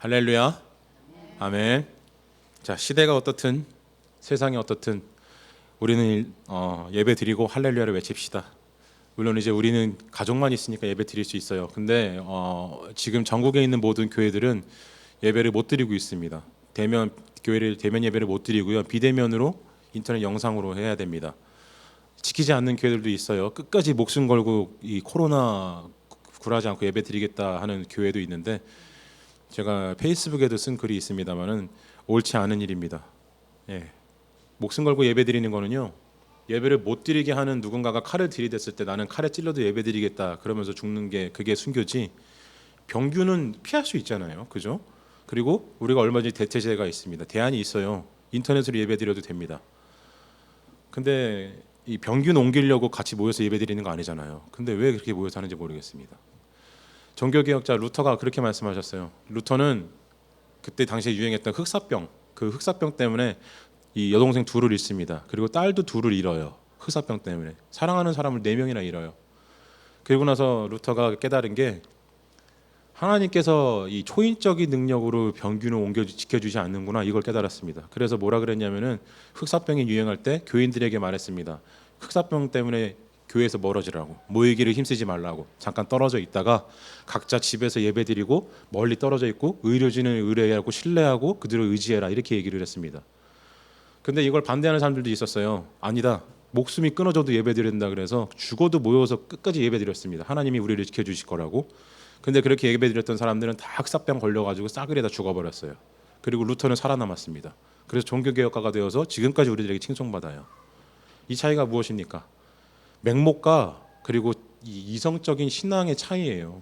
할렐루야. 아멘. 자, 시대가 어떻든 세상이 어떻든 우리는 예배 드리고 할렐루야를 외칩시다. 물론 이제 우리는 가족만 있으니까 예배 드릴 수 있어요. 근데 지금 전국에 있는 모든 교회들은 예배를 못 드리고 있습니다. 대면 예배를 못 드리고요. 비대면으로 인터넷 영상으로 해야 됩니다. 지키지 않는 교회들도 있어요. 끝까지 목숨 걸고 이 코로나 굴하지 않고 예배 드리겠다 하는 교회도 있는데, 제가 페이스북에도 쓴 글이 있습니다만은 옳지 않은 일입니다. 예. 목숨 걸고 예배 드리는 거는요, 예배를 못 드리게 하는 누군가가 칼을 들이댔을 때 나는 칼에 찔러도 예배 드리겠다 그러면서 죽는 게 그게 순교지, 병규는 피할 수 있잖아요. 그죠? 그리고 우리가 얼마 전에 대체제가 있습니다. 대안이 있어요. 인터넷으로 예배 드려도 됩니다. 근데 이 병균 옮기려고 같이 모여서 예배 드리는 거 아니잖아요. 근데 왜 그렇게 모여서 하는지 모르겠습니다. 종교개혁자 루터가 그렇게 말씀하셨어요. 루터는 그때 당시에 유행했던 흑사병, 그 흑사병 때문에 이 여동생 둘을 잃습니다. 그리고 딸도 둘을 잃어요. 흑사병 때문에 사랑하는 사람을 4명이나 잃어요. 그리고 나서 루터가 깨달은 게, 하나님께서 이 초인적인 능력으로 병균을 옮겨 지켜주지 않는구나, 이걸 깨달았습니다. 그래서 뭐라 그랬냐면은, 흑사병이 유행할 때 교인들에게 말했습니다. 흑사병 때문에 교회에서 멀어지라고, 모이기를 힘쓰지 말라고, 잠깐 떨어져 있다가 각자 집에서 예배드리고 멀리 떨어져 있고 의료진을 의뢰하고 신뢰하고 그들을 의지해라, 이렇게 얘기를 했습니다. 근데 이걸 반대하는 사람들도 있었어요. 아니다, 목숨이 끊어져도 예배드린다 그래서 죽어도 모여서 끝까지 예배드렸습니다. 하나님이 우리를 지켜주실 거라고. 근데 그렇게 예배드렸던 사람들은 다 흑사병 걸려가지고 싸그리 다 죽어버렸어요. 그리고 루터는 살아남았습니다. 그래서 종교개혁가가 되어서 지금까지 우리들에게 칭송받아요. 이 차이가 무엇입니까? 맹목과 그리고 이 이성적인 신앙의 차이예요.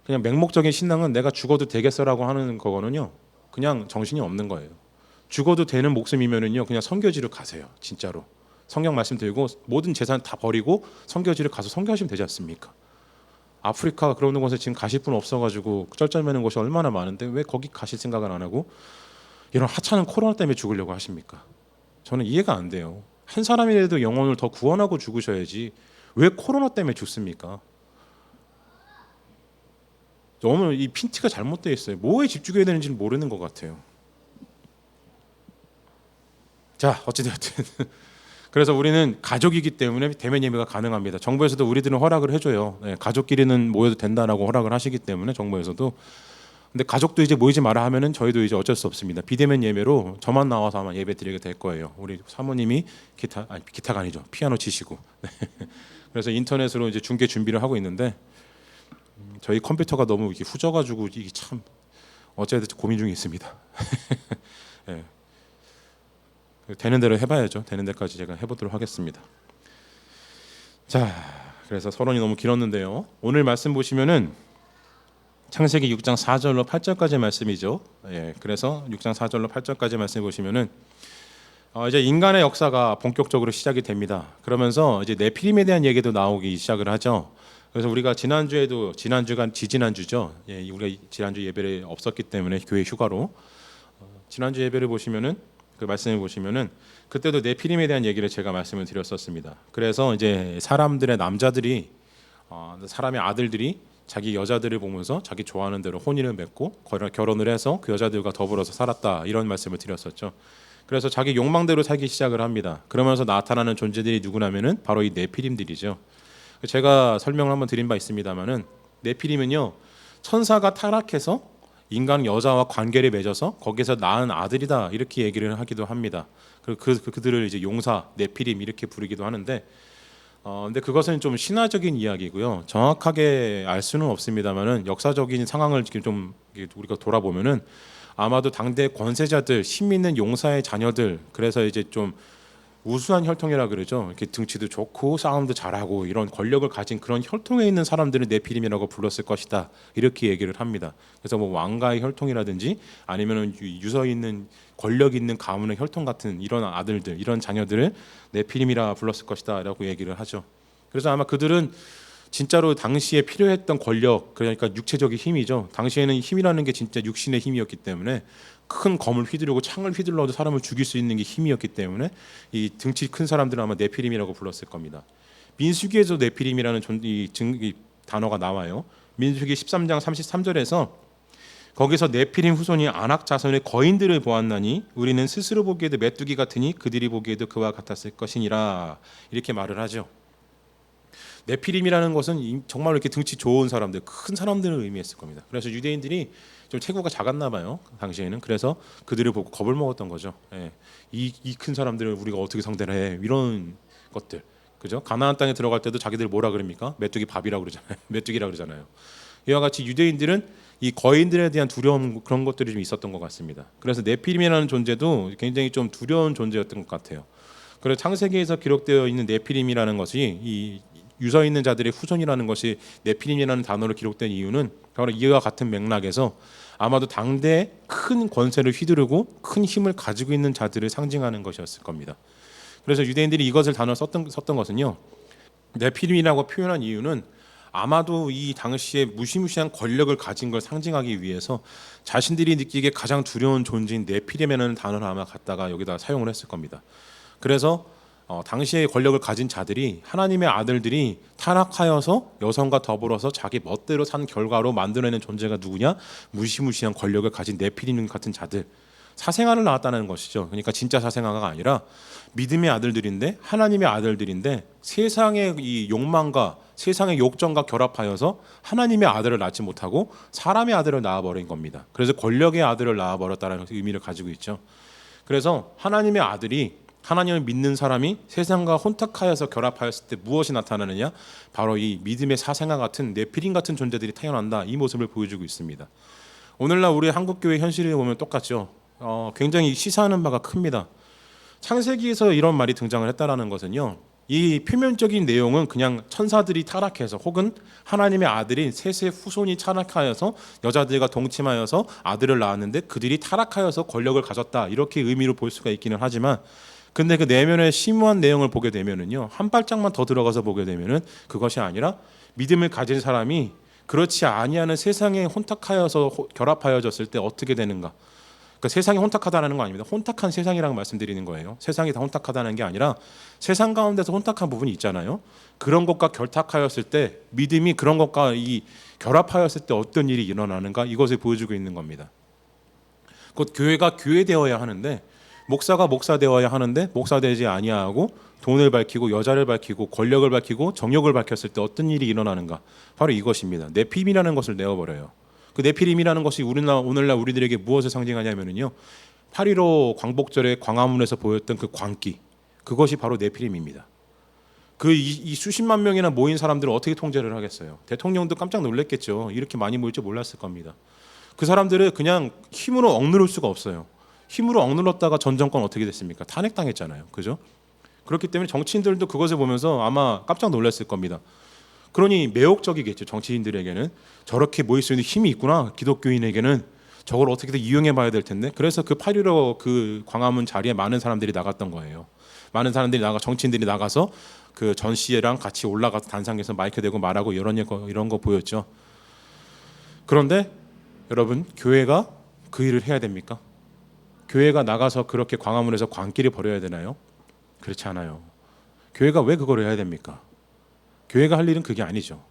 그냥 맹목적인 신앙은 내가 죽어도 되겠어라고 하는 거거든요. 그냥 정신이 없는 거예요. 죽어도 되는 목숨이면은요, 그냥 선교지로 가세요. 진짜로 성경 말씀 들고 모든 재산 다 버리고 선교지를 가서 선교하시면 되지 않습니까? 아프리카 그런 곳에 지금 가실 분 없어가지고 쩔쩔매는 곳이 얼마나 많은데 왜 거기 가실 생각을 안 하고 이런 하찮은 코로나 때문에 죽으려고 하십니까? 저는 이해가 안 돼요. 한 사람이라도 영혼을 더 구원하고 죽으셔야지 왜 코로나 때문에 죽습니까? 너무 이 핀트가 잘못되어 있어요. 뭐에 집중해야 되는지는 모르는 것 같아요. 자, 어찌되었든 그래서 우리는 가족이기 때문에 대면 예배가 가능합니다. 정부에서도 우리들은 허락을 해줘요. 네, 가족끼리는 모여도 된다라고 허락을 하시기 때문에 정부에서도. 근데 가족도 이제 모이지 마라 하면은 저희도 이제 어쩔 수 없습니다. 비대면 예배로 저만 나와서 아마 예배 드리게 될 거예요. 우리 사모님이 기타가 아니죠, 피아노 치시고. 네. 그래서 인터넷으로 이제 중계 준비를 하고 있는데, 저희 컴퓨터가 너무 이렇게 후져가지고 이게 참 어찌됐든 고민 중에 있습니다. 네. 되는 대로 해봐야죠. 되는 데까지 제가 해보도록 하겠습니다. 자, 그래서 서론이 너무 길었는데요. 오늘 말씀 보시면은 창세기 6장 4절로 8절까지 말씀이죠. 예, 그래서 6장 4절로 8절까지 말씀 보시면은 이제 인간의 역사가 본격적으로 시작이 됩니다. 그러면서 이제 네피림에 대한 얘기도 나오기 시작을 하죠. 그래서 우리가 지난주가 지지난주죠. 예, 우리가 지난주 예배를 없었기 때문에 교회 휴가로 지난주 예배를 보시면은 그 말씀을 보시면은 그때도 네피림에 대한 얘기를 제가 말씀을 드렸었습니다. 그래서 이제 사람들의 남자들이 사람의 아들들이 자기 여자들을 보면서 자기 좋아하는 대로 혼인을 맺고 결혼을 해서 그 여자들과 더불어서 살았다, 이런 말씀을 드렸었죠. 그래서 자기 욕망대로 살기 시작을 합니다. 그러면서 나타나는 존재들이 누구냐면은 바로 이 네피림들이죠. 제가 설명을 한번 드린 바 있습니다만은, 네피림은요, 천사가 타락해서 인간 여자와 관계를 맺어서 거기서 낳은 아들이다, 이렇게 얘기를 하기도 합니다. 그들을 이제 용사 네피림 이렇게 부르기도 하는데, 근데 그것은 좀 신화적인 이야기고요. 정확하게 알 수는 없습니다만은 역사적인 상황을 지금 좀 우리가 돌아보면은 아마도 당대 권세자들, 힘 있는 용사의 자녀들, 그래서 이제 좀 우수한 혈통이라 그러죠. 이렇게 등치도 좋고 싸움도 잘하고 이런 권력을 가진 그런 혈통에 있는 사람들을 네피림이라고 불렀을 것이다, 이렇게 얘기를 합니다. 그래서 뭐 왕가의 혈통이라든지 아니면은 유서 있는 권력 있는 가문의 혈통 같은 이런 아들들, 이런 자녀들을 네피림이라 불렀을 것이다라고 얘기를 하죠. 그래서 아마 그들은 진짜로 당시에 필요했던 권력, 그러니까 육체적인 힘이죠. 당시에는 힘이라는 게 진짜 육신의 힘이었기 때문에 큰 검을 휘두르고 창을 휘둘러도 사람을 죽일 수 있는 게 힘이었기 때문에 이 등치 큰 사람들은 아마 네피림이라고 불렀을 겁니다. 민수기에서 네피림이라는 이 단어가 나와요. 민수기 13장 33절에서 거기서 네피림 후손이 아낙 자손의 거인들을 보았나니 우리는 스스로 보기에도 메뚜기 같으니 그들이 보기에도 그와 같았을 것이니라. 이렇게 말을 하죠. 네피림이라는 것은 정말 이렇게 등치 좋은 사람들, 큰 사람들을 의미했을 겁니다. 그래서 유대인들이 좀 체구가 작았나 봐요, 당시에는. 그래서 그들을 보고 겁을 먹었던 거죠. 예. 이 큰 사람들을 우리가 어떻게 상대를 해? 이런 것들, 그죠? 가나안 땅에 들어갈 때도 자기들 뭐라 그럽니까? 메뚜기 밥이라고 그러잖아요. 메뚜기라 그러잖아요. 이와 같이 유대인들은 이 거인들에 대한 두려움, 그런 것들이 좀 있었던 것 같습니다. 그래서 네피림이라는 존재도 굉장히 좀 두려운 존재였던 것 같아요. 그래서 창세기에서 기록되어 있는 네피림이라는 것이 이 유서 있는 자들의 후손이라는 것이 네피림이라는 단어로 기록된 이유는 바로 이와 같은 맥락에서 아마도 당대에 큰 권세를 휘두르고 큰 힘을 가지고 있는 자들을 상징하는 것이었을 겁니다. 그래서 유대인들이 이것을 단어 썼던 것은요, 네피림이라고 표현한 이유는 아마도 이 당시에 무시무시한 권력을 가진 걸 상징하기 위해서 자신들이 느끼기에 가장 두려운 존재인 네피림이라는 단어를 아마 갖다가 여기다 사용을 했을 겁니다. 그래서 당시에 권력을 가진 자들이, 하나님의 아들들이 타락하여서 여성과 더불어서 자기 멋대로 산 결과로 만들어내는 존재가 누구냐? 무시무시한 권력을 가진 네피림 같은 자들, 사생아를 낳았다는 것이죠. 그러니까 진짜 사생아가 아니라 믿음의 아들들인데, 하나님의 아들들인데 세상의 이 욕망과 세상의 욕정과 결합하여서 하나님의 아들을 낳지 못하고 사람의 아들을 낳아버린 겁니다. 그래서 권력의 아들을 낳아버렸다는 의미를 가지고 있죠. 그래서 하나님의 아들이, 하나님을 믿는 사람이 세상과 혼탁하여서 결합하였을 때 무엇이 나타나느냐? 바로 이 믿음의 사생아 같은 네피림 같은 존재들이 태어난다, 이 모습을 보여주고 있습니다. 오늘날 우리 한국교회 현실을 보면 똑같죠. 굉장히 시사하는 바가 큽니다. 창세기에서 이런 말이 등장을 했다라는 것은요, 이 표면적인 내용은 그냥 천사들이 타락해서 혹은 하나님의 아들인 셋의 후손이 타락하여서 여자들과 동침하여서 아들을 낳았는데 그들이 타락하여서 권력을 가졌다, 이렇게 의미로 볼 수가 있기는 하지만, 근데 그 내면의 심오한 내용을 보게 되면은요, 한 발짝만 더 들어가서 보게 되면은 그것이 아니라 믿음을 가진 사람이 그렇지 아니하는 세상에 혼탁하여서 결합하여졌을 때 어떻게 되는가? 그러니까 세상이 혼탁하다는 거 아닙니다. 혼탁한 세상이라고 말씀드리는 거예요. 세상이 다 혼탁하다는 게 아니라 세상 가운데서 혼탁한 부분이 있잖아요. 그런 것과 결탁하였을 때, 믿음이 그런 것과 이 결합하였을 때 어떤 일이 일어나는가, 이것을 보여주고 있는 겁니다. 곧 교회가 교회되어야 하는데, 목사가 목사되어야 하는데 목사되지 아니하고 돈을 밝히고 여자를 밝히고 권력을 밝히고 정욕을 밝혔을 때 어떤 일이 일어나는가, 바로 이것입니다. 네피림이라는 것을 내어버려요. 그 네피림이라는 것이 오늘날 우리들에게 무엇을 상징하냐면요, 8.15 광복절에 광화문에서 보였던 그 광기, 그것이 바로 네피림입니다. 이 수십만 명이나 모인 사람들을 어떻게 통제를 하겠어요? 대통령도 깜짝 놀랐겠죠. 이렇게 많이 모일 줄 몰랐을 겁니다. 그 사람들을 그냥 힘으로 억누를 수가 없어요. 힘으로 억눌렀다가 전 정권 어떻게 됐습니까? 탄핵당했잖아요. 그죠? 그렇기 때문에 정치인들도 그것을 보면서 아마 깜짝 놀랐을 겁니다. 그러니 매혹적이겠죠. 정치인들에게는 저렇게 모일 수 있는 힘이 있구나. 기독교인에게는 저걸 어떻게든 이용해 봐야 될 텐데. 그래서 그 8.15 그 광화문 자리에 많은 사람들이 나갔던 거예요. 많은 사람들이 정치인들이 나가서 그 전 씨랑 같이 올라가서 단상에서 마이크 대고 말하고 이런 거 보였죠. 그런데 여러분, 교회가 그 일을 해야 됩니까? 교회가 나가서 그렇게 광화문에서 광기를 벌여야 되나요? 그렇지 않아요. 교회가 왜 그걸 해야 됩니까? 교회가 할 일은 그게 아니죠.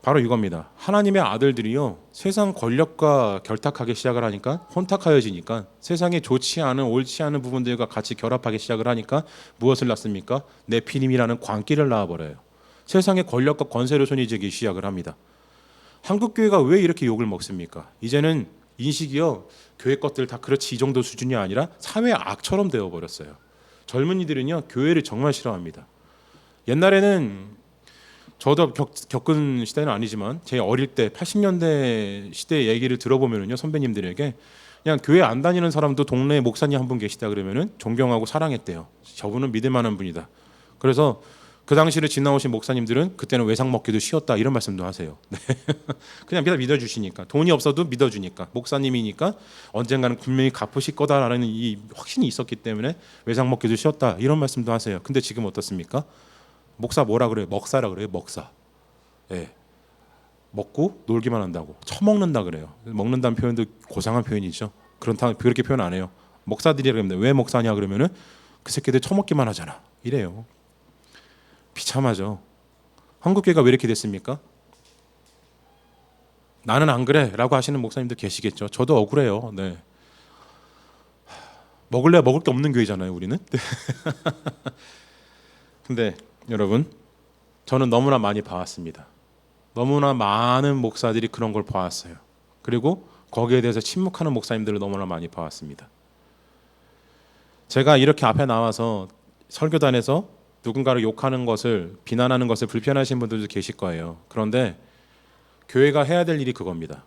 바로 이겁니다. 하나님의 아들들이요, 세상 권력과 결탁하기 시작을 하니까, 혼탁하여지니까, 세상에 좋지 않은 옳지 않은 부분들과 같이 결합하기 시작을 하니까 무엇을 낳습니까? 네피림이라는 광기를 낳아버려요. 세상의 권력과 권세로 손이 지기 시작을 합니다. 한국교회가 왜 이렇게 욕을 먹습니까? 이제는 인식이요, 교회 것들 다 그렇지 이 정도 수준이 아니라 사회 악처럼 되어버렸어요. 젊은이들은요, 교회를 정말 싫어합니다. 옛날에는 저도 겪은 시대는 아니지만 제 어릴 때 80년대 시대 얘기를 들어보면요, 선배님들에게 그냥 교회 안 다니는 사람도 동네에 목사님 한 분 계시다 그러면은 존경하고 사랑했대요. 저분은 믿을 만한 분이다. 그래서 그 당시를 지나오신 목사님들은 그때는 외상 먹기도 쉬웠다, 이런 말씀도 하세요. 네. 그냥 믿어주시니까, 돈이 없어도 믿어주니까, 목사님이니까 언젠가는 분명히 갚으실 거다라는 이 확신이 있었기 때문에 외상 먹기도 쉬웠다, 이런 말씀도 하세요. 근데 지금 어떻습니까? 목사 뭐라 그래요? 먹사라 그래요. 먹사. 예. 먹고 놀기만 한다고, 처먹는다 그래요. 먹는다는 표현도 고상한 표현이죠. 그렇게 표현 안 해요. 목사들이라 그러면 왜 목사냐 그러면은 그 새끼들 처먹기만 하잖아, 이래요. 비참하죠. 한국교회가 왜 이렇게 됐습니까? 나는 안 그래라고 하시는 목사님들 계시겠죠. 저도 억울해요. 네. 먹을래 먹을 게 없는 교회잖아요, 우리는. 근데 여러분, 저는 너무나 많이 봐왔습니다. 너무나 많은 목사들이 그런 걸 봐왔어요. 그리고 거기에 대해서 침묵하는 목사님들을 너무나 많이 봐왔습니다. 제가 이렇게 앞에 나와서 설교단에서 누군가를 욕하는 것을, 비난하는 것을 불편하신 분들도 계실 거예요. 그런데 교회가 해야 될 일이 그겁니다.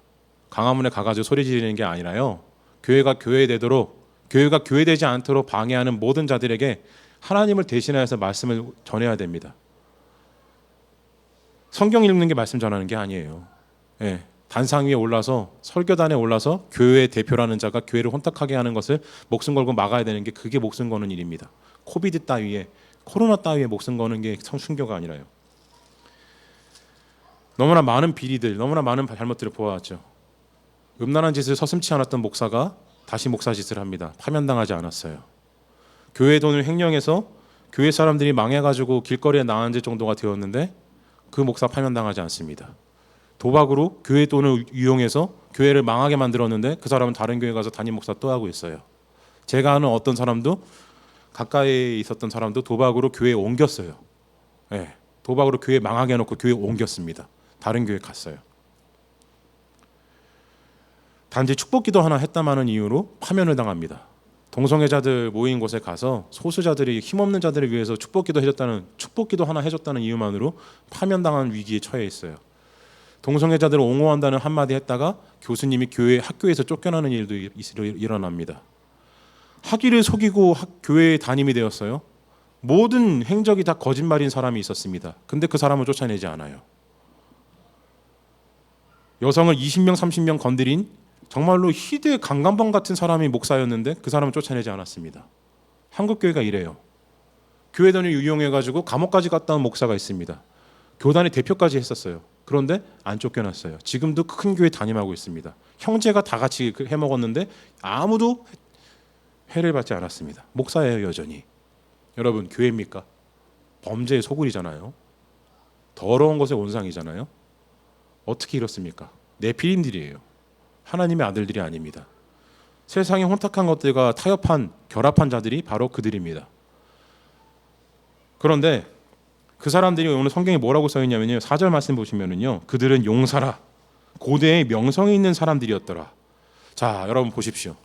광화문에 가가지고 소리 지르는 게 아니라요, 교회가 교회되도록, 교회가 교회되지 않도록 방해하는 모든 자들에게 하나님을 대신하여서 말씀을 전해야 됩니다. 성경 읽는 게 말씀 전하는 게 아니에요. 예, 단상 위에 올라서, 설교단에 올라서 교회의 대표라는 자가 교회를 혼탁하게 하는 것을 목숨 걸고 막아야 되는 게, 그게 목숨 거는 일입니다. 코비드 따위에, 코로나 따위에 목숨 거는 게 성순교가 아니라요. 너무나 많은 비리들, 너무나 많은 잘못들을 보아왔죠. 음란한 짓을 서슴지 않았던 목사가 다시 목사 짓을 합니다. 파면당하지 않았어요. 교회 돈을 횡령해서 교회 사람들이 망해가지고 길거리에 나앉을 정도가 되었는데 그 목사 파면당하지 않습니다. 도박으로 교회 돈을 이용해서 교회를 망하게 만들었는데 그 사람은 다른 교회 가서 담임 목사 또 하고 있어요. 제가 아는 어떤 사람도, 가까이에 있었던 사람도 도박으로 교회에 옮겼어요. 네, 도박으로 교회 망하게 해놓고 교회에 옮겼습니다. 다른 교회 갔어요. 단지 축복기도 하나 했다마는 이유로 파면을 당합니다. 동성애자들 모인 곳에 가서 소수자들이, 힘없는 자들을 위해서 축복기도 하나 해줬다는 이유만으로 파면당한 위기에 처해 있어요. 동성애자들을 옹호한다는 한마디 했다가 교수님이 학교에서 쫓겨나는 일도 일어납니다. 학위를 속이고 교회에 담임이 되었어요. 모든 행적이 다 거짓말인 사람이 있었습니다. 근데 그 사람을 쫓아내지 않아요. 여성을 20명 30명 건드린 정말로 희대 강간범 같은 사람이 목사였는데 그 사람을 쫓아내지 않았습니다. 한국교회가 이래요. 교회 돈을 이용해가지고 감옥까지 갔다 온 목사가 있습니다. 교단의 대표까지 했었어요. 그런데 안 쫓겨났어요. 지금도 큰 교회 담임하고 있습니다. 형제가 다 같이 해먹었는데 아무도 해를 받지 않았습니다. 목사예요, 여전히. 여러분, 교회입니까? 범죄의 소굴이잖아요. 더러운 것의 온상이잖아요. 어떻게 이렇습니까? 네피림들이에요. 하나님의 아들들이 아닙니다. 세상의 혼탁한 것들과 결합한 자들이 바로 그들입니다. 그런데 그 사람들이 오늘 성경에 뭐라고 써 있냐면요, 4절 말씀 보시면은요, 그들은 용사라, 고대의 명성이 있는 사람들이었더라. 자, 여러분 보십시오.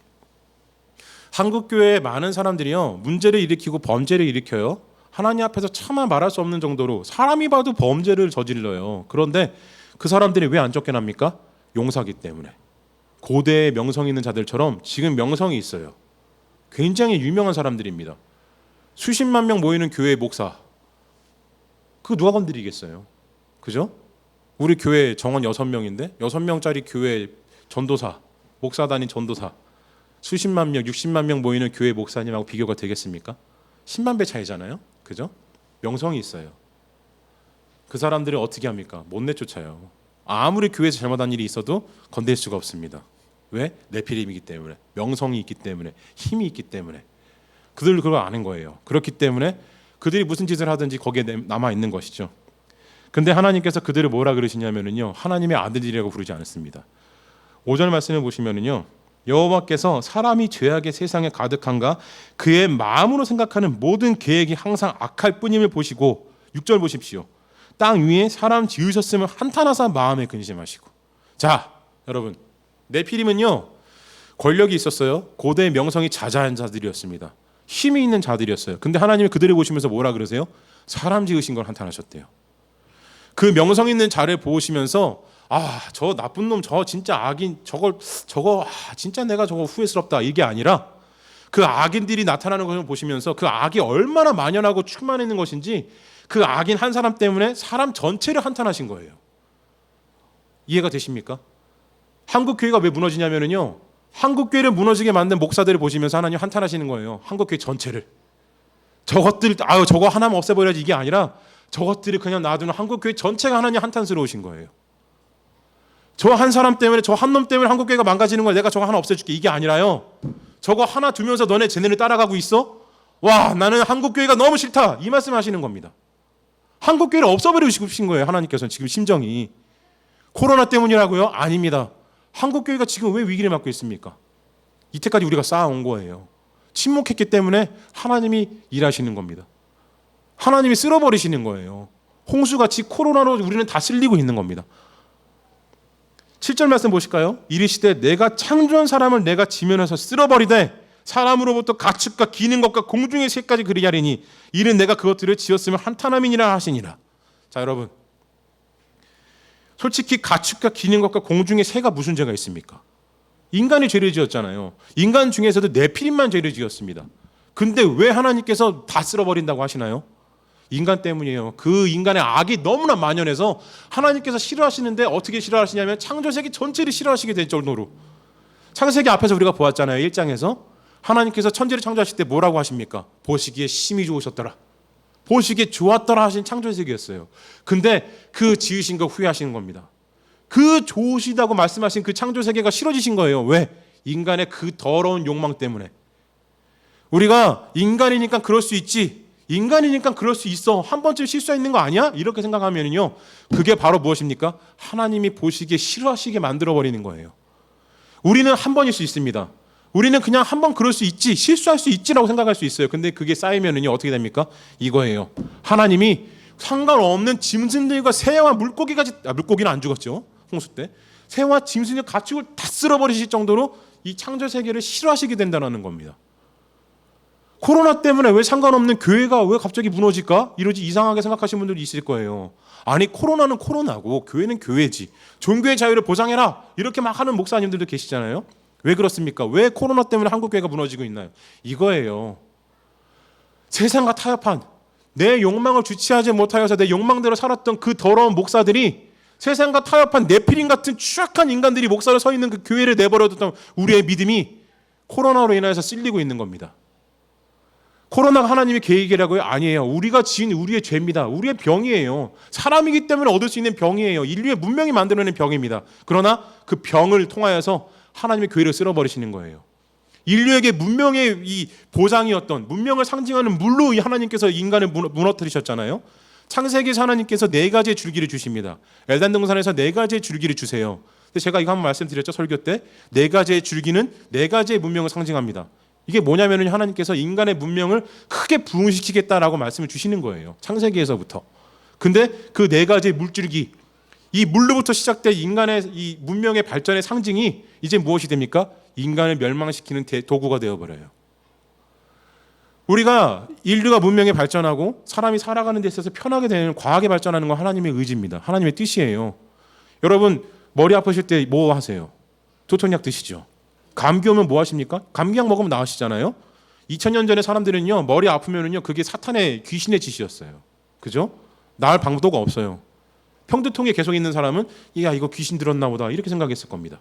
한국 교회의 많은 사람들이요, 문제를 일으키고 범죄를 일으켜요. 하나님 앞에서 차마 말할 수 없는 정도로 사람이 봐도 범죄를 저질러요. 그런데 그 사람들이 왜 안 쫓겨납니까? 용사기 때문에. 고대의 명성 있는 자들처럼 지금 명성이 있어요. 굉장히 유명한 사람들입니다. 수십만 명 모이는 교회 목사, 그거 누가 건드리겠어요? 그죠? 우리 교회 정원 6명인데 6명짜리 교회 전도사, 목사 단임 전도사, 수십만 명, 60만 명 모이는 교회 목사님하고 비교가 되겠습니까? 10만 배 차이잖아요. 그죠? 명성이 있어요. 그 사람들을 어떻게 합니까? 못 내쫓아요. 아무리 교회에서 잘못한 일이 있어도 건들 수가 없습니다. 왜? 네피림이기 때문에, 명성이 있기 때문에, 힘이 있기 때문에. 그들 그걸 아는 거예요. 그렇기 때문에 그들이 무슨 짓을 하든지 거기에 남아 있는 것이죠. 근데 하나님께서 그들을 뭐라 그러시냐면요, 하나님의 아들이라고 부르지 않습니다. 5절 말씀을 보시면요, 여호와께서 사람이 죄악의 세상에 가득한가 그의 마음으로 생각하는 모든 계획이 항상 악할 뿐임을 보시고, 6절 보십시오. 땅 위에 사람 지으셨음을 한탄하사 마음에 근심하시고. 자, 여러분, 네피림은요, 권력이 있었어요. 고대의 명성이 자자한 자들이었습니다. 힘이 있는 자들이었어요. 근데 하나님이 그들을 보시면서 뭐라 그러세요? 사람 지으신 걸 한탄하셨대요. 그 명성 있는 자를 보시면서, 저 나쁜 놈, 저 진짜 악인, 진짜 내가 저거 후회스럽다, 이게 아니라 그 악인들이 나타나는 것을 보시면서 그 악이 얼마나 만연하고 충만해 있는 것인지, 그 악인 한 사람 때문에 사람 전체를 한탄하신 거예요. 이해가 되십니까? 한국 교회가 왜 무너지냐면요, 한국 교회를 무너지게 만든 목사들을 보시면서 하나님 한탄하시는 거예요. 한국 교회 전체를. 저거 하나만 없애버려야지, 이게 아니라 저것들을 그냥 놔두는 한국 교회 전체가 하나님 한탄스러우신 거예요. 저 한 사람 때문에, 저 한 놈 때문에 한국 교회가 망가지는 거야. 내가 저거 하나 없애줄게, 이게 아니라요, 저거 하나 두면서 너네 쟤네를 따라가고 있어? 와, 나는 한국 교회가 너무 싫다, 이 말씀하시는 겁니다. 한국 교회를 없애버리고 싶으신 거예요. 하나님께서는 지금 심정이 코로나 때문이라고요? 아닙니다. 한국교회가 지금 왜 위기를 맞고 있습니까? 이때까지 우리가 쌓아온 거예요. 침묵했기 때문에 하나님이 일하시는 겁니다. 하나님이 쓸어버리시는 거예요. 홍수같이 코로나로 우리는 다 쓸리고 있는 겁니다. 7절 말씀 보실까요? 이르시되 내가 창조한 사람을 내가 지면에서 쓸어버리되 사람으로부터 가축과 기는 것과 공중의 새까지 그리게 하리니 이는 내가 그것들을 지었으면 한탄함이니라 하시니라. 자, 여러분, 솔직히 가축과 기는 것과 공중의 새가 무슨 죄가 있습니까? 인간이 죄를 지었잖아요. 인간 중에서도 네피림만 죄를 지었습니다. 근데 왜 하나님께서 다 쓸어버린다고 하시나요? 인간 때문이에요. 그 인간의 악이 너무나 만연해서 하나님께서 싫어하시는데 어떻게 싫어하시냐면 창조세계 전체를 싫어하시게 될 정도로. 창세기 앞에서 우리가 보았잖아요. 1장에서 하나님께서 천지를 창조하실 때 뭐라고 하십니까? 보시기에 심히 좋으셨더라. 보시기에 좋았더라 하신 창조세계였어요. 근데 그 지으신 거 후회하시는 겁니다. 그 좋으시다고 말씀하신 그 창조세계가 싫어지신 거예요. 왜? 인간의 그 더러운 욕망 때문에. 우리가 인간이니까 그럴 수 있지, 인간이니까 그럴 수 있어, 한 번쯤 실수했는 거 아니야? 이렇게 생각하면요, 그게 바로 무엇입니까? 하나님이 보시기에 싫어하시게 만들어버리는 거예요. 우리는 한 번일 수 있습니다. 우리는 그냥 한 번 그럴 수 있지, 실수할 수 있지라고 생각할 수 있어요. 근데 그게 쌓이면은요 어떻게 됩니까? 이거예요. 하나님이 상관없는 짐승들과 새와 물고기까지, 물고기는 안 죽었죠, 홍수 때. 새와 짐승과 가축을 다 쓸어버리실 정도로 이 창조 세계를 싫어하시게 된다는 겁니다. 코로나 때문에 왜 상관없는 교회가 왜 갑자기 무너질까? 이러지 이상하게 생각하시는 분들이 있을 거예요. 아니, 코로나는 코로나고 교회는 교회지, 종교의 자유를 보장해라, 이렇게 막 하는 목사님들도 계시잖아요. 왜 그렇습니까? 왜 코로나 때문에 한국교회가 무너지고 있나요? 이거예요. 세상과 타협한, 내 욕망을 주체하지 못하여서 내 욕망대로 살았던 그 더러운 목사들이, 세상과 타협한 네피림 같은 추악한 인간들이 목사로 서 있는 그 교회를 내버려뒀던 우리의 믿음이 코로나로 인해서 쓸리고 있는 겁니다. 코로나가 하나님의 계획이라고요? 아니에요. 우리가 지은 우리의 죄입니다. 우리의 병이에요. 사람이기 때문에 얻을 수 있는 병이에요. 인류의 문명이 만들어낸 병입니다. 그러나 그 병을 통하여서 하나님의 교회를 쓸어버리시는 거예요. 인류에게 문명의 이 보장이었던, 문명을 상징하는 물로 하나님께서 인간을 무너뜨리셨잖아요. 창세기에서 하나님께서 4가지의 줄기를 주십니다. 엘단 동산에서 4가지의 줄기를 주세요. 근데 제가 이거 한번 말씀드렸죠, 설교 때. 4가지의 줄기는 4가지의 문명을 상징합니다. 이게 뭐냐면 하나님께서 인간의 문명을 크게 부흥시키겠다라고 말씀을 주시는 거예요, 창세기에서부터. 근데 그 4가지의 물줄기, 이 물로부터 시작된 인간의 이 문명의 발전의 상징이 이제 무엇이 됩니까? 인간을 멸망시키는 도구가 되어버려요. 우리가 인류가 문명이 발전하고 사람이 살아가는 데 있어서 편하게 되는, 과하게 발전하는 건 하나님의 의지입니다. 하나님의 뜻이에요. 여러분, 머리 아프실 때 뭐 하세요? 두통약 드시죠. 감기 오면 뭐 하십니까? 감기약 먹으면 나으시잖아요. 2000년 전에 사람들은요, 머리 아프면은요 그게 사탄의, 귀신의 짓이었어요. 그죠? 나을 방도가 없어요. 평두통에 계속 있는 사람은 야, 이거 귀신 들었나 보다, 이렇게 생각했을 겁니다.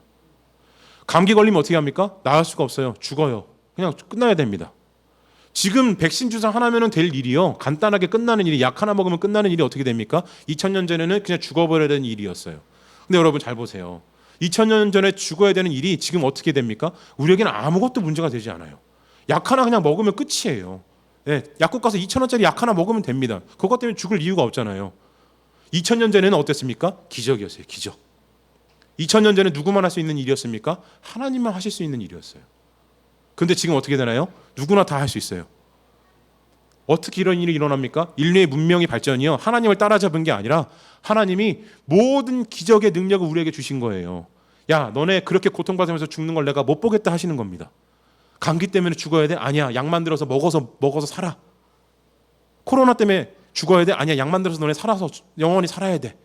감기 걸리면 어떻게 합니까? 나을 수가 없어요. 죽어요. 그냥 끝나야 됩니다. 지금 백신 주사 하나면 될 일이요, 간단하게 끝나는 일이, 약 하나 먹으면 끝나는 일이 어떻게 됩니까? 2000년 전에는 그냥 죽어버려야 되는 일이었어요. 근데 여러분 잘 보세요. 2000년 전에 죽어야 되는 일이 지금 어떻게 됩니까? 우리에게는 아무것도 문제가 되지 않아요. 약 하나 그냥 먹으면 끝이에요. 네, 약국 가서 2000원짜리 약 하나 먹으면 됩니다. 그것 때문에 죽을 이유가 없잖아요. 2000년 전에는 어땠습니까? 기적이었어요. 기적. 2000년 전에 누구만 할 수 있는 일이었습니까? 하나님만 하실 수 있는 일이었어요. 근데 지금 어떻게 되나요? 누구나 다 할 수 있어요. 어떻게 이런 일이 일어납니까? 인류의 문명의 발전이요, 하나님을 따라잡은 게 아니라 하나님이 모든 기적의 능력을 우리에게 주신 거예요. 야, 너네 그렇게 고통받으면서 죽는 걸 내가 못 보겠다 하시는 겁니다. 감기 때문에 죽어야 돼? 아니야, 약 만들어서 먹어서 살아. 코로나 때문에 죽어야 돼? 아니야, 약 만들어서 너네 살아서 영원히 살아야 돼.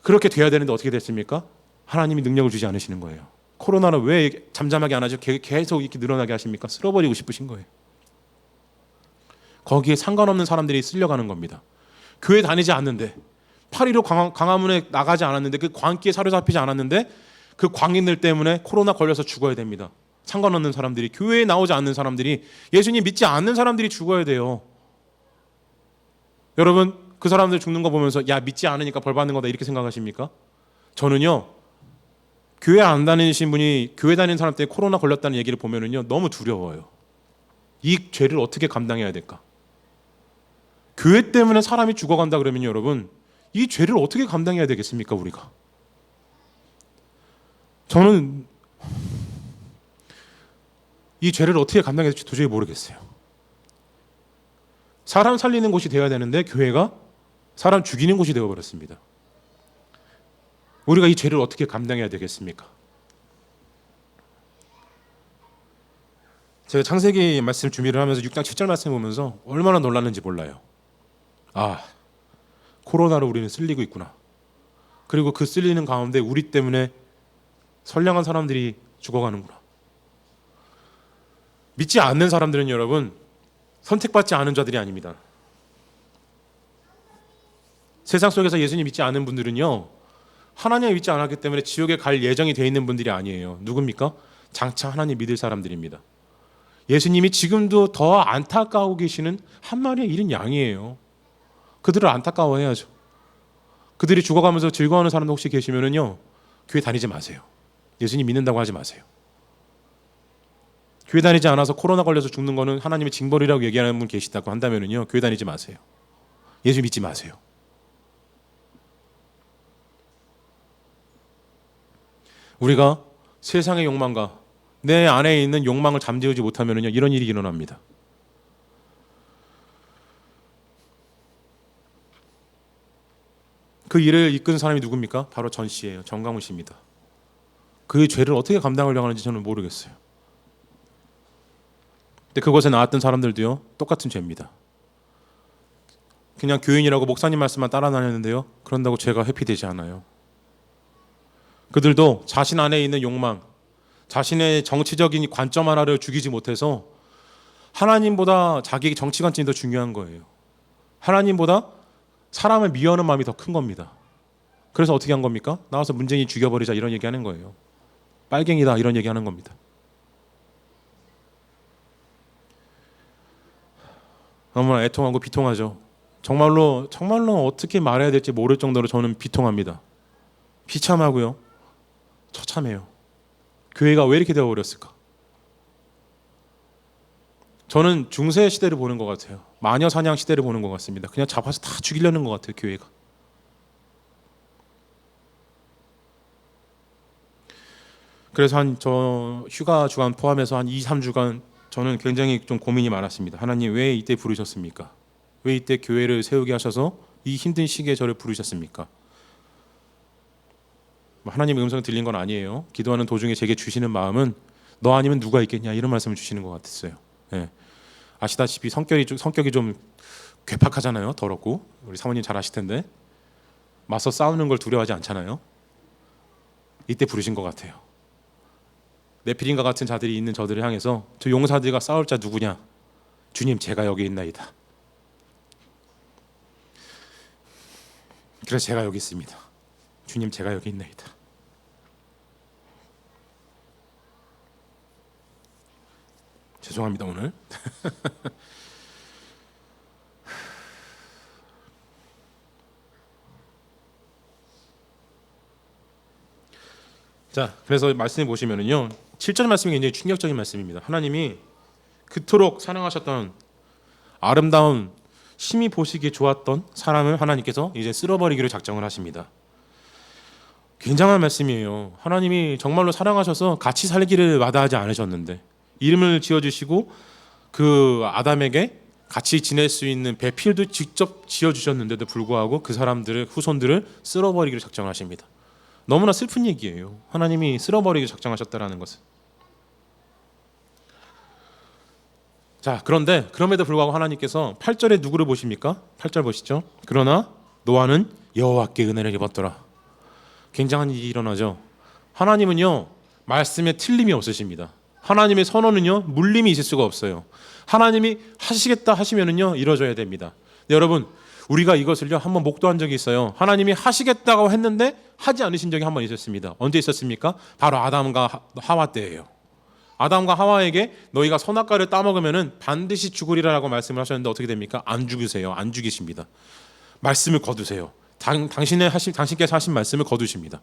그렇게 돼야 되는데 어떻게 됐습니까? 하나님이 능력을 주지 않으시는 거예요. 코로나는 왜 잠잠하게 안 하죠? 계속 이렇게 늘어나게 하십니까? 쓸어버리고 싶으신 거예요. 거기에 상관없는 사람들이 쓸려가는 겁니다. 교회 다니지 않는데, 8.15 광화문에 나가지 않았는데, 그 광기에 사로잡히지 않았는데 그 광인들 때문에 코로나 걸려서 죽어야 됩니다. 상관없는 사람들이, 교회에 나오지 않는 사람들이, 예수님 믿지 않는 사람들이 죽어야 돼요. 여러분, 그 사람들 죽는 거 보면서 야, 믿지 않으니까 벌 받는 거다, 이렇게 생각하십니까? 저는요, 교회 안 다니신 분이 교회 다니는 사람 때문에 코로나 걸렸다는 얘기를 보면은요 너무 두려워요. 이 죄를 어떻게 감당해야 될까? 교회 때문에 사람이 죽어간다 그러면 여러분, 이 죄를 어떻게 감당해야 되겠습니까, 우리가? 저는 이 죄를 어떻게 감당해야 될지 도저히 모르겠어요. 사람 살리는 곳이 되어야 되는데 교회가 사람 죽이는 곳이 되어버렸습니다. 우리가 이 죄를 어떻게 감당해야 되겠습니까? 제가 창세기 말씀 준비를 하면서 6장 7절 말씀 보면서 얼마나 놀랐는지 몰라요. 아, 코로나로 우리는 쓸리고 있구나. 그리고 그 쓸리는 가운데 우리 때문에 선량한 사람들이 죽어가는구나. 믿지 않는 사람들은 여러분 선택받지 않은 자들이 아닙니다. 세상 속에서 예수님 믿지 않는 분들은요, 하나님을 믿지 않았기 때문에 지옥에 갈 예정이 되어 있는 분들이 아니에요. 누굽니까? 장차 하나님 믿을 사람들입니다. 예수님이 지금도 더 안타까워 계시는 한 마리의 잃은 양이에요. 그들을 안타까워해야죠. 그들이 죽어가면서 즐거워하는 사람도 혹시 계시면은요, 교회 다니지 마세요. 예수님 믿는다고 하지 마세요. 교회 다니지 않아서 코로나 걸려서 죽는 거는 하나님의 징벌이라고 얘기하는 분 계시다고 한다면은요, 교회 다니지 마세요. 예수 믿지 마세요. 우리가 세상의 욕망과 내 안에 있는 욕망을 잠재우지 못하면은요, 이런 일이 일어납니다. 그 일을 이끈 사람이 누굽니까? 바로 전 씨예요. 정강훈 씨입니다. 그 죄를 어떻게 감당하려고 하는지 저는 모르겠어요. 근데 그곳에 나왔던 사람들도요, 똑같은 죄입니다. 그냥 교인이라고 목사님 말씀만 따라다녔는데요, 그런다고 죄가 회피되지 않아요. 그들도 자신 안에 있는 욕망, 자신의 정치적인 관점 하나를 죽이지 못해서 하나님보다 자기 정치 관점이 더 중요한 거예요. 하나님보다 사람을 미워하는 마음이 더 큰 겁니다. 그래서 어떻게 한 겁니까? 나와서 문재인 죽여버리자 이런 얘기하는 거예요. 빨갱이다 이런 얘기하는 겁니다. 너무나 애통하고 비통하죠. 정말로 어떻게 말해야 될지 모를 정도로 저는 비통합니다. 비참하고요, 처참해요. 교회가 왜 이렇게 되어버렸을까? 저는 중세 시대를 보는 것 같아요. 마녀 사냥 시대를 보는 것 같습니다. 그냥 잡아서 다 죽이려는 것 같아요, 교회가. 그래서 저 휴가 주간 포함해서 한 2, 3주간 저는 굉장히 좀 고민이 많았습니다. 하나님 왜 이때 부르셨습니까? 왜 이때 교회를 세우게 하셔서 이 힘든 시기에 저를 부르셨습니까? 하나님의 음성이 들린 건 아니에요. 기도하는 도중에 제게 주시는 마음은 너 아니면 누가 있겠냐 이런 말씀을 주시는 것 같았어요. 네. 아시다시피 성격이 좀 괴팍하잖아요. 더럽고 우리 사모님 잘 아실 텐데 맞서 싸우는 걸 두려워하지 않잖아요. 이때 부르신 것 같아요. 네피림과 같은 자들이 있는 저들을 향해서 저 용사들과 싸울 자 누구냐? 주님 제가 여기 있나이다. 그래서 제가 여기 있습니다. 주님 제가 여기 있나이다. 죄송합니다 오늘. 자, 그래서 말씀해 보시면은요, 7절 말씀이 굉장히 충격적인 말씀입니다. 하나님이 그토록 사랑하셨던 아름다운 심히 보시기에 좋았던 사람을 하나님께서 이제 쓸어버리기로 작정을 하십니다. 굉장한 말씀이에요. 하나님이 정말로 사랑하셔서 같이 살기를 마다하지 않으셨는데 이름을 지어주시고 그 아담에게 같이 지낼 수 있는 배필도 직접 지어주셨는데도 불구하고 그 사람들을 후손들을 쓸어버리기로 작정하십니다. 너무나 슬픈 얘기예요. 하나님이 쓸어버리기로 작정하셨다라는 것은. 자, 그런데 그럼에도 불구하고 하나님께서 8절에 누구를 보십니까? 8절 보시죠. 그러나 노아는 여호와께 은혜를 입었더라. 굉장한 일이 일어나죠. 하나님은요, 말씀에 틀림이 없으십니다. 하나님의 선언은요, 물림이 있을 수가 없어요. 하나님이 하시겠다 하시면은요, 이루어져야 됩니다. 네, 여러분, 우리가 이것을요 한번 목도한 적이 있어요. 하나님이 하시겠다고 했는데 하지 않으신 적이 한 번 있었습니다. 언제 있었습니까? 바로 아담과 하와 때예요. 아담과 하와에게 너희가 선악과를 따먹으면은 반드시 죽으리라고 말씀을 하셨는데 어떻게 됩니까? 안 죽으세요. 안 죽이십니다. 말씀을 거두세요. 당신께서 하신 말씀을 거두십니다.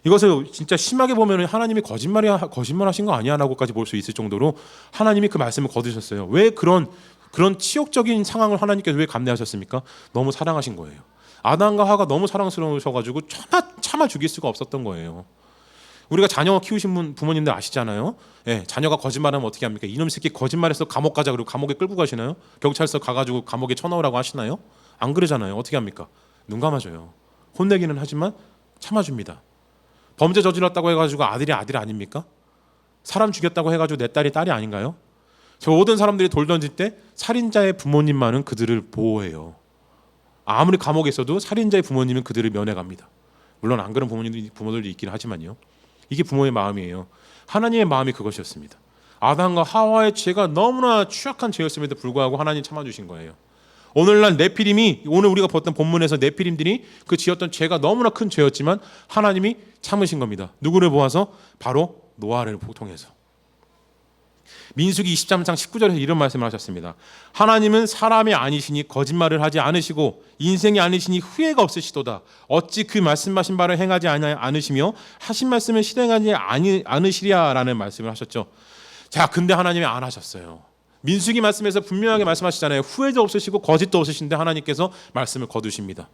이것을 진짜 심하게 보면 하나님이 거짓말하신 거 아니야라고까지 볼 수 있을 정도로 하나님이 그 말씀을 거두셨어요. 왜 그런 치욕적인 상황을 하나님께서 왜 감내하셨습니까? 너무 사랑하신 거예요. 아담과 하와가 너무 사랑스러우셔가지고 참아 죽일 수가 없었던 거예요. 우리가 자녀 키우신 부모님들 아시잖아요. 예, 자녀가 거짓말하면 어떻게 합니까? 이놈 새끼 거짓말해서 감옥 가자 그리고 감옥에 끌고 가시나요? 경찰서 가가지고 감옥에 쳐넣으라고 하시나요? 안 그러잖아요. 어떻게 합니까? 눈 감아줘요. 혼내기는 하지만 참아줍니다. 범죄 저질렀다고 해가지고 아들이 아닙니까? 사람 죽였다고 해가지고 내 딸이 아닌가요? 저 모든 사람들이 돌 던질 때 살인자의 부모님만은 그들을 보호해요. 아무리 감옥에 있어도 살인자의 부모님은 그들을 면회갑니다. 물론 안 그런 부모들도 있긴 하지만요. 이게 부모의 마음이에요. 하나님의 마음이 그것이었습니다. 아담과 하와의 죄가 너무나 취약한 죄였음에도 불구하고 하나님 참아주신 거예요. 오늘날 네피림이 오늘 우리가 봤던 본문에서 네피림들이 그 지었던 죄가 너무나 큰 죄였지만 하나님이 참으신 겁니다. 누구를 보아서? 바로 노아를 통해서. 민수기 23장 19절에서 이런 말씀을 하셨습니다. 하나님은 사람이 아니시니 거짓말을 하지 않으시고 인생이 아니시니 후회가 없으시도다. 어찌 그 말씀하신 바를 행하지 않으시며 하신 말씀을 실행하지 않으시랴라는 말씀을 하셨죠. 자, 근데 하나님이 안 하셨어요. 민수기 말씀에서 분명하게 말씀하시잖아요. 후회도 없으시고 거짓도 없으신데 하나님께서 말씀을 거두십니다.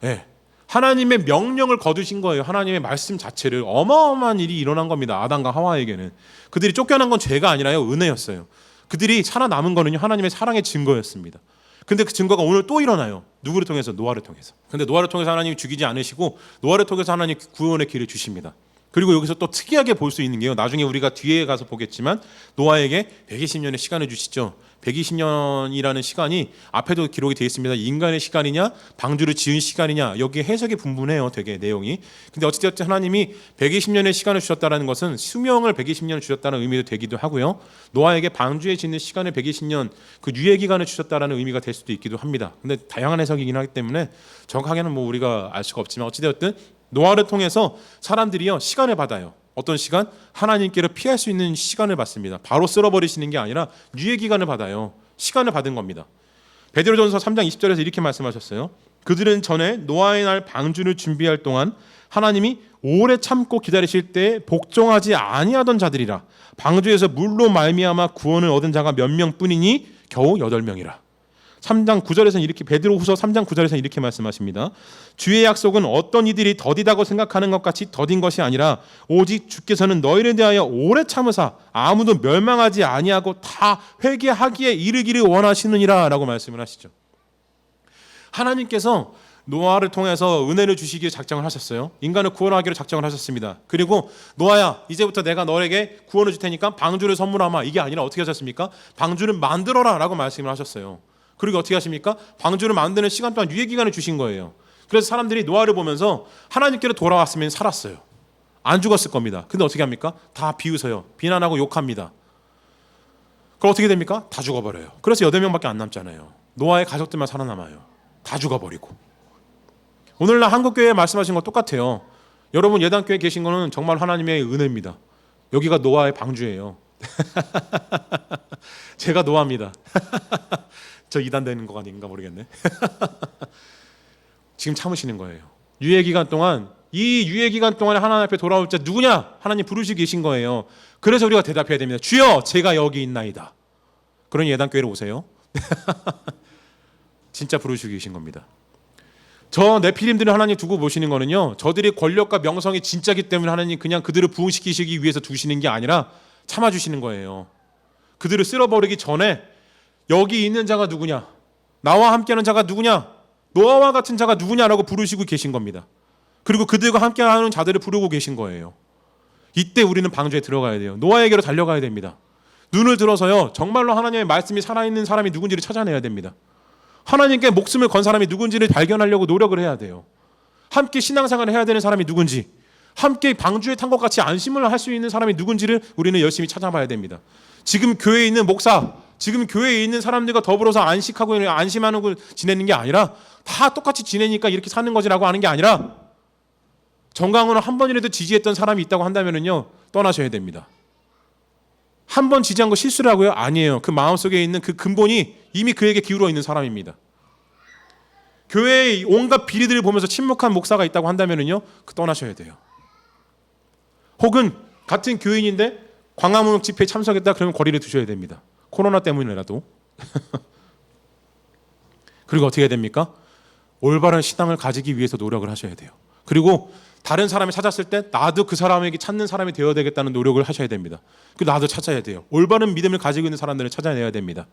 네. 하나님의 명령을 거두신 거예요. 하나님의 말씀 자체를. 어마어마한 일이 일어난 겁니다. 아담과 하와에게는. 그들이 쫓겨난 건 죄가 아니라요, 은혜였어요. 그들이 살아남은 거는요, 하나님의 사랑의 증거였습니다. 근데 그 증거가 오늘 또 일어나요. 누구를 통해서? 노아를 통해서. 근데 노아를 통해서 하나님이 죽이지 않으시고 노아를 통해서 하나님 구원의 길을 주십니다. 그리고 여기서 또 특이하게 볼 수 있는 게요, 나중에 우리가 뒤에 가서 보겠지만 노아에게 120년의 시간을 주시죠. 120년이라는 시간이 앞에도 기록이 되어 있습니다. 인간의 시간이냐 방주를 지은 시간이냐, 여기에 해석이 분분해요, 되게 내용이. 근데 어찌됐든 하나님이 120년의 시간을 주셨다는 것은 수명을 120년 주셨다는 의미도 되기도 하고요, 노아에게 방주에 짓는 시간을 120년 그 유예 기간을 주셨다는 의미가 될 수도 있기도 합니다. 근데 다양한 해석이긴 하기 때문에 정확하게는 뭐 우리가 알 수가 없지만 어찌되었든 노아를 통해서 사람들이요 시간을 받아요. 어떤 시간? 하나님께로 피할 수 있는 시간을 받습니다. 바로 쓸어버리시는 게 아니라 유예 기간을 받아요. 시간을 받은 겁니다. 베드로전서 3장 20절에서 이렇게 말씀하셨어요. 그들은 전에 노아의 날 방주를 준비할 동안 하나님이 오래 참고 기다리실 때 복종하지 아니하던 자들이라. 방주에서 물로 말미암아 구원을 얻은 자가 몇 명뿐이니 겨우 8명이라. 3장 9절에서는 이렇게, 베드로후서 3장 9절에서는 이렇게 말씀하십니다. 주의 약속은 어떤 이들이 더디다고 생각하는 것 같이 더딘 것이 아니라 오직 주께서는 너희를 대하여 오래 참으사 아무도 멸망하지 아니하고 다 회개하기에 이르기를 원하시느니라 라고 말씀을 하시죠. 하나님께서 노아를 통해서 은혜를 주시기에 작정을 하셨어요. 인간을 구원하기로 작정을 하셨습니다. 그리고 노아야, 이제부터 내가 너에게 구원을 줄 테니까 방주를 선물하마. 이게 아니라 어떻게 하셨습니까? 방주를 만들어라 라고 말씀을 하셨어요. 그리고 어떻게 하십니까? 방주를 만드는 시간 동안 유예 기간을 주신 거예요. 그래서 사람들이 노아를 보면서 하나님께로 돌아왔으면 살았어요. 안 죽었을 겁니다. 근데 어떻게 합니까? 다 비웃어요. 비난하고 욕합니다. 그럼 어떻게 됩니까? 다 죽어버려요. 그래서 8명밖에 안 남잖아요. 노아의 가족들만 살아남아요. 다 죽어버리고. 오늘날 한국교회에 말씀하신 거 똑같아요. 여러분 예단교회에 계신 거는 정말 하나님의 은혜입니다. 여기가 노아의 방주예요. 제가 노아입니다. 저 이단 되는 거 아닌가 모르겠네. 지금 참으시는 거예요. 유예 기간 동안, 이 유예 기간 동안에 하나님 앞에 돌아올 자 누구냐? 하나님 부르시고 계신 거예요. 그래서 우리가 대답해야 됩니다. 주여, 제가 여기 있나이다. 그러니 예단교회로 오세요. 진짜 부르시고 계신 겁니다. 저 네피림들을 하나님 두고 보시는 거는요, 저들의 권력과 명성이 진짜기 때문에 하나님 그냥 그들을 부흥시키시기 위해서 두시는 게 아니라 참아주시는 거예요. 그들을 쓸어버리기 전에 여기 있는 자가 누구냐, 나와 함께하는 자가 누구냐, 노아와 같은 자가 누구냐라고 부르시고 계신 겁니다. 그리고 그들과 함께하는 자들을 부르고 계신 거예요. 이때 우리는 방주에 들어가야 돼요. 노아에게로 달려가야 됩니다. 눈을 들어서요, 정말로 하나님의 말씀이 살아있는 사람이 누군지를 찾아내야 됩니다. 하나님께 목숨을 건 사람이 누군지를 발견하려고 노력을 해야 돼요. 함께 신앙생활을 해야 되는 사람이 누군지, 함께 방주에 탄 것 같이 안심을 할 수 있는 사람이 누군지를 우리는 열심히 찾아봐야 됩니다. 지금 교회에 있는 목사, 지금 교회에 있는 사람들과 더불어서 안식하고 안심하고 지내는 게 아니라 다 똑같이 지내니까 이렇게 사는 거지라고 하는 게 아니라 정강훈을 한 번이라도 지지했던 사람이 있다고 한다면요, 떠나셔야 됩니다. 한 번 지지한 거 실수라고요? 아니에요. 그 마음속에 있는 그 근본이 이미 그에게 기울어 있는 사람입니다. 교회의 온갖 비리들을 보면서 침묵한 목사가 있다고 한다면요, 떠나셔야 돼요. 혹은 같은 교인인데 광화문 집회에 참석했다 그러면 거리를 두셔야 됩니다. 코로나 때문이라도. 그리고 어떻게 해야 됩니까? 올바른 신앙을 가지기 위해서 노력을 하셔야 돼요. 그리고 다른 사람이 찾았을 때 나도 그 사람에게 찾는 사람이 되어야 되겠다는 노력을 하셔야 됩니다. 나도 찾아야 돼요. 올바른 믿음을 가지고 있는 사람들을 찾아내야 됩니다.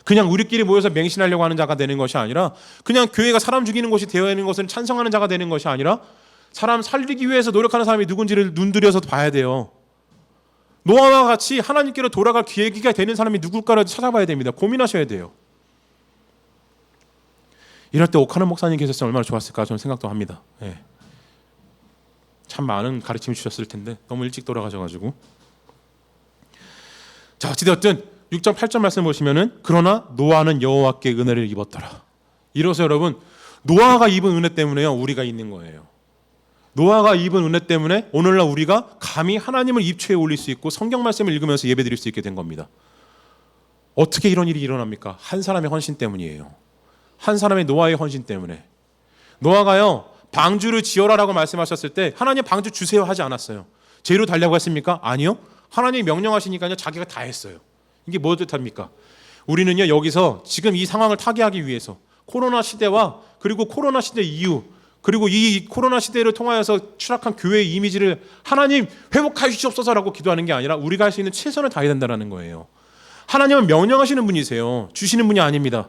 그냥 우리끼리 모여서 맹신하려고 하는 자가 되는 것이 아니라, 그냥 교회가 사람 죽이는 곳이 되어 있는 것을 찬성하는 자가 되는 것이 아니라, 사람 살리기 위해서 노력하는 사람이 누군지를 눈들여서 봐야 돼요. 노아와 같이 하나님께로 돌아갈 기회가 되는 사람이 누굴까를 찾아봐야 됩니다. 고민하셔야 돼요. 이럴 때 오카노 목사님 계셨으면 얼마나 좋았을까 저는 생각도 합니다. 예. 참 많은 가르침을 주셨을 텐데 너무 일찍 돌아가셔가지고. 자, 어찌되었든 6절 8절 말씀 보시면은 그러나 노아는 여호와께 은혜를 입었더라. 이로써 여러분, 노아가 입은 은혜 때문에요 우리가 있는 거예요. 노아가 입은 은혜 때문에 오늘날 우리가 감히 하나님을 입추에 올릴 수 있고 성경 말씀을 읽으면서 예배드릴 수 있게 된 겁니다. 어떻게 이런 일이 일어납니까? 한 사람의 헌신 때문이에요. 한 사람의 노아의 헌신 때문에. 노아가요 방주를 지어라라고 말씀하셨을 때 하나님 방주 주세요 하지 않았어요. 재료 달라고 했습니까? 아니요. 하나님이 명령하시니까요 자기가 다 했어요. 이게 뭐 뜻합니까? 우리는요 여기서 지금 이 상황을 타개하기 위해서 코로나 시대와 그리고 코로나 시대 이후, 그리고 이 코로나 시대를 통하여서 추락한 교회의 이미지를 하나님 회복하여 주시옵소서라고 기도하는 게 아니라 우리가 할 수 있는 최선을 다해야 된다는 거예요. 하나님은 명령하시는 분이세요. 주시는 분이 아닙니다.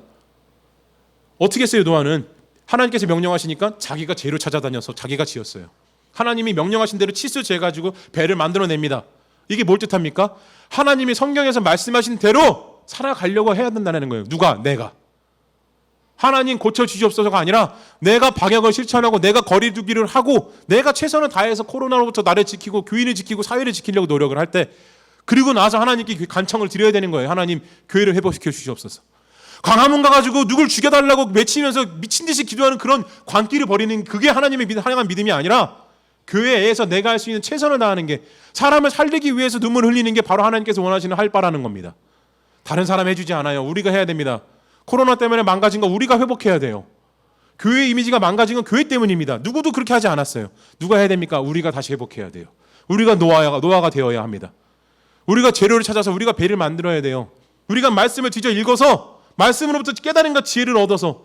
어떻게 했어요? 노아는 하나님께서 명령하시니까 자기가 재료 찾아다녀서 자기가 지었어요. 하나님이 명령하신 대로 치수 재가지고 배를 만들어냅니다. 이게 뭘 뜻합니까? 하나님이 성경에서 말씀하신 대로 살아가려고 해야 된다는 거예요. 누가? 내가. 하나님 고쳐주시옵소서가 아니라 내가 방역을 실천하고 내가 거리 두기를 하고 내가 최선을 다해서 코로나로부터 나를 지키고 교인을 지키고 사회를 지키려고 노력을 할 때, 그리고 나서 하나님께 간청을 드려야 되는 거예요. 하나님 교회를 회복시켜 주시옵소서. 광화문 가가지고 누굴 죽여달라고 외치면서 미친 듯이 기도하는 그런 광기를 벌이는, 그게 하나님의 향한 믿음이 아니라 교회에서 내가 할 수 있는 최선을 다하는 게, 사람을 살리기 위해서 눈물 흘리는 게 바로 하나님께서 원하시는 할 바라는 겁니다. 다른 사람 해주지 않아요. 우리가 해야 됩니다. 코로나 때문에 망가진 거 우리가 회복해야 돼요. 교회 이미지가 망가진 건 교회 때문입니다. 누구도 그렇게 하지 않았어요. 누가 해야 됩니까? 우리가 다시 회복해야 돼요. 우리가 노아가 되어야 합니다. 우리가 재료를 찾아서 우리가 배를 만들어야 돼요. 우리가 말씀을 뒤져 읽어서 말씀으로부터 깨달음과 지혜를 얻어서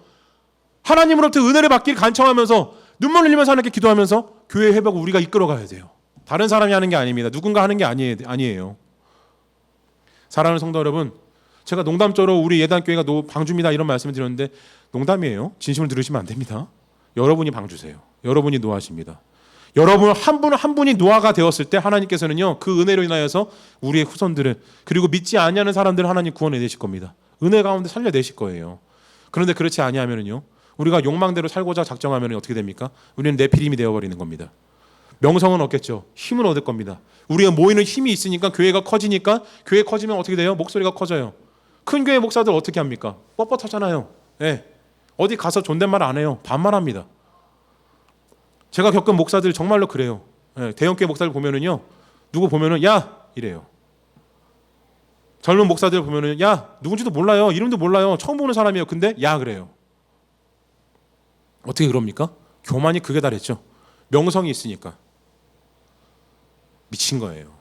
하나님으로부터 은혜를 받기를 간청하면서 눈물 흘리면서 하나님께 기도하면서 교회 회복을 우리가 이끌어가야 돼요. 다른 사람이 하는 게 아닙니다. 누군가 하는 게 아니에요. 사랑하는 성도 여러분, 제가 농담적으로 우리 예단교회가 방주입니다 이런 말씀을 드렸는데 농담이에요. 진심을 들으시면 안 됩니다. 여러분이 방주세요. 여러분이 노아십니다. 여러분 한 분 한 분이 노아가 되었을 때 하나님께서는요 그 은혜로 인하여서 우리의 후손들을, 그리고 믿지 아니하는 사람들을 하나님 구원해내실 겁니다. 은혜 가운데 살려내실 거예요. 그런데 그렇지 아니하면은요, 우리가 욕망대로 살고자 작정하면 어떻게 됩니까? 우리는 네피림이 되어버리는 겁니다. 명성은 얻겠죠. 힘은 얻을 겁니다. 우리가 모이는 힘이 있으니까 교회가 커지니까, 교회 커지면 어떻게 돼요? 목소리가 커져요. 큰 교회 목사들 어떻게 합니까? 뻣뻣하잖아요. 예. 어디 가서 존댓말 안 해요. 반말합니다. 제가 겪은 목사들 정말로 그래요. 예. 대형교회 목사들 보면은요, 누구 보면은 야 이래요. 젊은 목사들 보면은 야 누군지도 몰라요. 이름도 몰라요. 처음 보는 사람이에요. 근데 야 그래요. 어떻게 그럽니까? 교만이 극에 달했죠. 명성이 있으니까. 미친 거예요.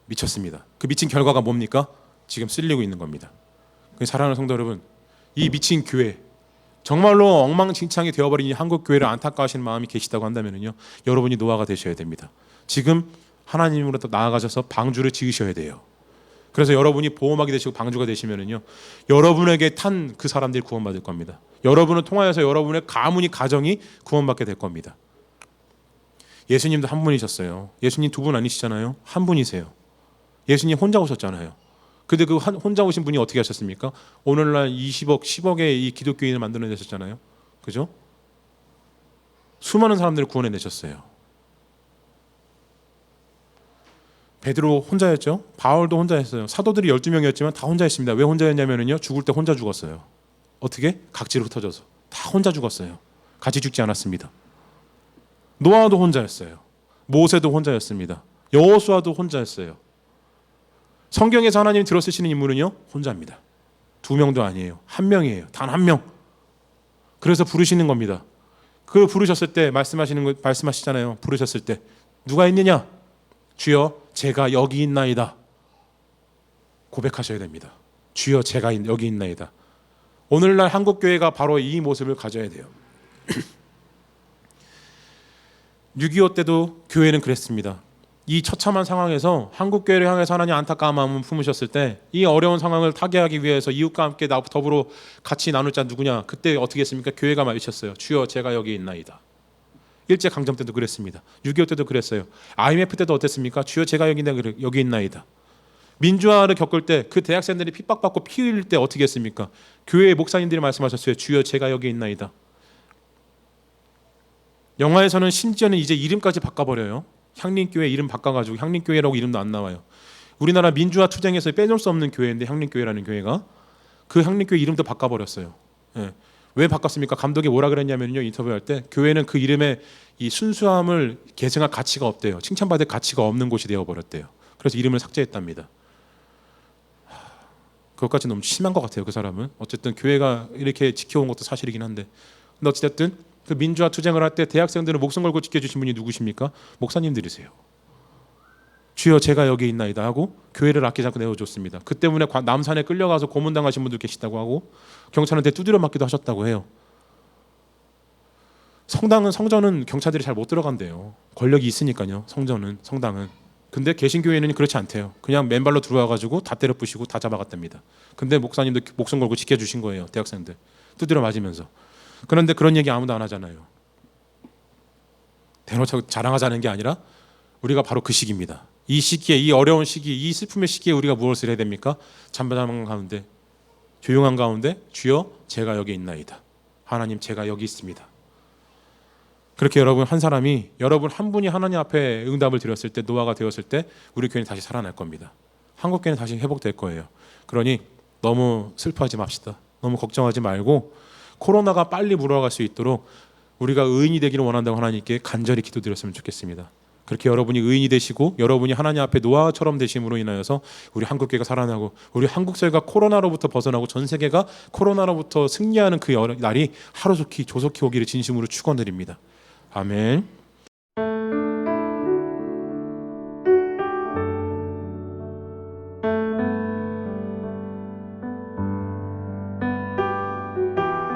미쳤습니다. 그 미친 결과가 뭡니까? 지금 쓸리고 있는 겁니다. 사랑하는 성도 여러분, 이 미친 교회, 정말로 엉망진창이 되어버린 이 한국 교회를 안타까워하시는 마음이 계시다고 한다면요, 여러분이 노아가 되셔야 됩니다. 지금 하나님으로부터 나아가셔서 방주를 지으셔야 돼요. 그래서 여러분이 보호막이 되시고 방주가 되시면은요, 여러분에게 탄 그 사람들이 구원받을 겁니다. 여러분을 통하여서 여러분의 가문이, 가정이 구원받게 될 겁니다. 예수님도 한 분이셨어요. 예수님 두 분 아니시잖아요. 한 분이세요. 예수님 혼자 오셨잖아요. 근데 그 혼자 오신 분이 어떻게 하셨습니까? 오늘날 20억, 10억의 이 기독교인을 만들어내셨잖아요. 그죠? 수많은 사람들을 구원해내셨어요. 베드로 혼자였죠. 바울도 혼자였어요. 사도들이 12명이었지만 다 혼자였습니다. 왜 혼자였냐면요, 죽을 때 혼자 죽었어요. 어떻게? 각지로 흩어져서. 다 혼자 죽었어요. 같이 죽지 않았습니다. 노아도 혼자였어요. 모세도 혼자였습니다. 여호수아도 혼자였어요. 성경에서 하나님이 들어쓰시는 인물은요, 혼자입니다. 2명도 아니에요. 1명이에요. 단 1명. 그래서 부르시는 겁니다. 그 부르셨을 때 말씀하시잖아요. 부르셨을 때 누가 있느냐? 주여 제가 여기 있나이다. 고백하셔야 됩니다. 주여 제가 여기 있나이다. 오늘날 한국교회가 바로 이 모습을 가져야 돼요. (6.25) 때도 교회는 그랬습니다. 이 처참한 상황에서 한국교회를 향해서 하나님 안타까운 마음을 품으셨을 때 이 어려운 상황을 타개하기 위해서 이웃과 함께 더불어 같이 나눌 자 누구냐? 그때 어떻게 했습니까? 교회가 외쳤어요. 주여 제가 여기 있나이다. 일제강점 때도 그랬습니다. (6.25) 때도 그랬어요. IMF 때도 어땠습니까? 주여 제가 여기 있나이다. 민주화를 겪을 때 그 대학생들이 핍박받고 피 흘릴 때 어떻게 했습니까? 교회의 목사님들이 말씀하셨어요. 주여 제가 여기 있나이다. 영화에서는 심지어는 이제 이름까지 바꿔버려요. 향림교회 이름 바꿔가지고 향림교회라고 이름도 안 나와요. 우리나라 민주화 투쟁에서 빼놓을 수 없는 교회인데 향림교회라는 교회가 그 향림교회 이름도 바꿔버렸어요. 예. 왜 바꿨습니까? 감독이 뭐라 그랬냐면요, 인터뷰할 때 교회는 그 이름의 이 순수함을 계승할 가치가 없대요. 칭찬받을 가치가 없는 곳이 되어버렸대요. 그래서 이름을 삭제했답니다. 그것까지 너무 심한 것 같아요. 그 사람은 어쨌든 교회가 이렇게 지켜온 것도 사실이긴 한데, 근데 어쨌든 그 민주화 투쟁을 할 때 대학생들을 목숨 걸고 지켜주신 분이 누구십니까? 목사님들이세요. 주여 제가 여기 있나이다 하고 교회를 아끼지 않고 내어줬습니다. 그 때문에 남산에 끌려가서 고문당하신 분들 계시다고 하고 경찰한테 두드려 맞기도 하셨다고 해요. 성전은 경찰들이 잘 못 들어간대요. 권력이 있으니까요. 성당은. 근데 개신교회는 그렇지 않대요. 그냥 맨발로 들어와가지고 다 때려 부시고 다 잡아갔답니다. 근데 목사님도 목숨 걸고 지켜주신 거예요. 대학생들 두드려 맞으면서. 그런데 그런 얘기 아무도 안 하잖아요. 대놓고 자랑하자는 게 아니라 우리가 바로 그 시기입니다. 이 시기에, 이 어려운 시기, 이 슬픔의 시기에 우리가 무엇을 해야 됩니까? 잠잠한 가운데, 조용한 가운데 주여 제가 여기 있나이다. 하나님 제가 여기 있습니다. 그렇게 여러분 한 사람이, 여러분 한 분이 하나님 앞에 응답을 드렸을 때, 노아가 되었을 때 우리 교회는 다시 살아날 겁니다. 한국 교회는 다시 회복될 거예요. 그러니 너무 슬퍼하지 맙시다. 너무 걱정하지 말고 코로나가 빨리 물러갈 수 있도록 우리가 의인이 되기를 원한다고 하나님께 간절히 기도드렸으면 좋겠습니다. 그렇게 여러분이 의인이 되시고 여러분이 하나님 앞에 노아처럼 되심으로 인하여서 우리 한국교회가 살아나고 우리 한국사회가 코로나로부터 벗어나고 전 세계가 코로나로부터 승리하는 그 날이 하루속히 조속히 오기를 진심으로 축원드립니다. 아멘.